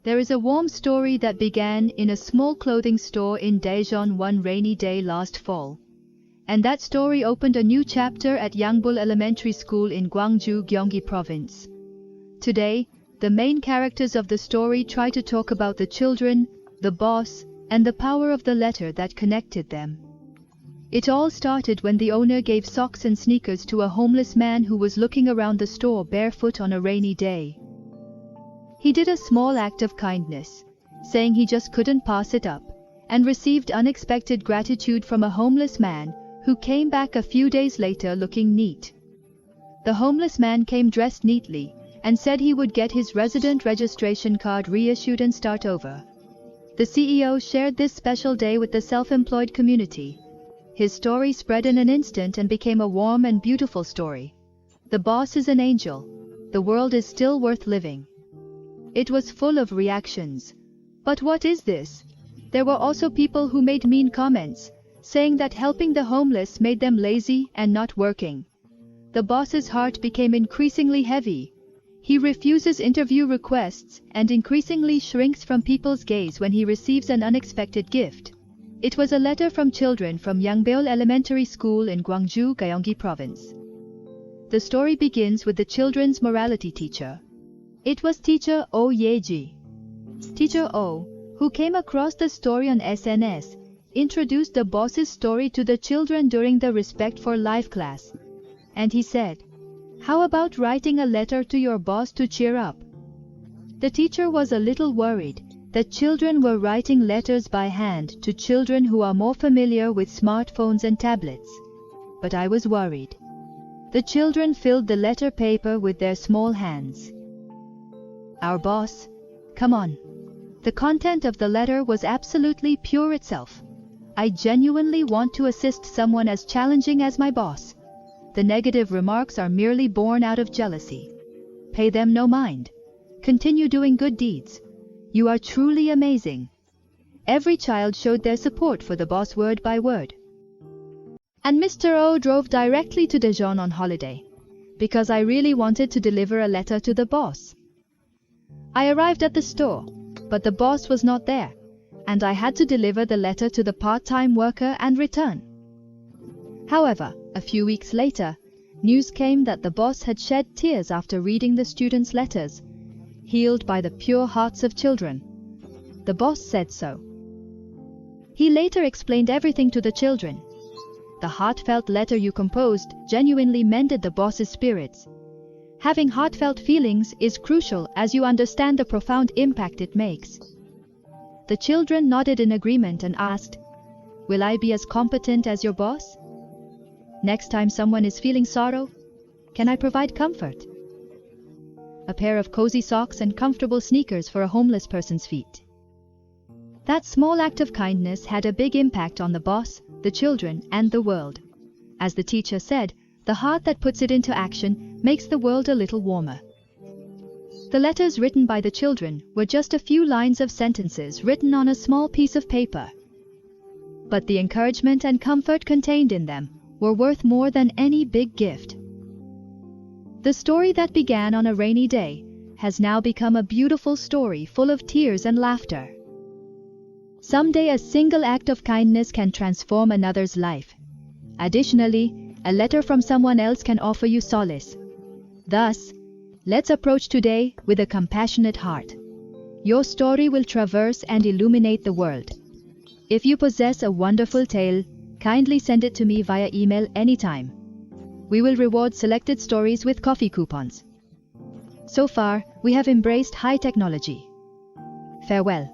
There is a warm story that began in a small clothing store in Daejeon one rainy day last fall. And that story opened a new chapter at Yangbul Elementary School in Gwangju, Gyeonggi Province. Today, the main characters of the story try to talk about the children, the boss, and the power of the letter that connected them. It all started when the owner gave socks and sneakers to a homeless man who was looking around the store barefoot on a rainy day. He did a small act of kindness, saying he just couldn't pass it up, and received unexpected gratitude from a homeless man who came back a few days later looking neat. The homeless man came dressed neatly and said he would get his resident registration card reissued and start over. The CEO shared this special day with the self-employed community. His story spread in an instant and became a warm and beautiful story. The boss is an angel. The world is still worth living. It was full of reactions. But what is this? There were also people who made mean comments, saying that helping the homeless made them lazy and not working. The boss's heart became increasingly heavy. He refuses interview requests and increasingly shrinks from people's gaze when he receives an unexpected gift. It was a letter from children from Yangbul Elementary School in Gwangju, Gyeonggi Province. The story begins with the children's morality teacher. It was Teacher Oh Yeji. Teacher Oh, who came across the story on SNS, introduced the boss's story to the children during the Respect for Life class. And he said, "How about writing a letter to your boss to cheer up?" The teacher was a little worried that children were writing letters by hand to children who are more familiar with smartphones and tablets. But I was worried. The children filled the letter paper with their small hands. Our boss, come on. The content of the letter was absolutely pure itself. I genuinely want to assist someone as challenging as my boss. The negative remarks are merely born out of jealousy. Pay them no mind. Continue doing good deeds. You are truly amazing. Every child showed their support for the boss word by word. And Mr. O drove directly to Daejeon on holiday, because I really wanted to deliver a letter to the boss. I arrived at the store, but the boss was not there, and I had to deliver the letter to the part-time worker and return. However, a few weeks later, news came that the boss had shed tears after reading the students' letters, healed by the pure hearts of children. The boss said so. He later explained everything to the children. The heartfelt letter you composed genuinely mended the boss's spirits. Having heartfelt feelings is crucial as you understand the profound impact it makes. The children nodded in agreement and asked, "Will I be as competent as your boss? Next time someone is feeling sorrow, can I provide comfort?" A pair of cozy socks and comfortable sneakers for a homeless person's feet. That small act of kindness had a big impact on the boss, the children, and the world. As the teacher said, the heart that puts it into action makes the world a little warmer. The letters written by the children were just a few lines of sentences written on a small piece of paper. But the encouragement and comfort contained in them were worth more than any big gift. The story that began on a rainy day has now become a beautiful story full of tears and laughter. Someday a single act of kindness can transform another's life. Additionally, a letter from someone else can offer you solace. Thus, let's approach today with a compassionate heart. Your story will traverse and illuminate the world. If you possess a wonderful tale, kindly send it to me via email anytime. We will reward selected stories with coffee coupons. So far, we have embraced high technology. Farewell.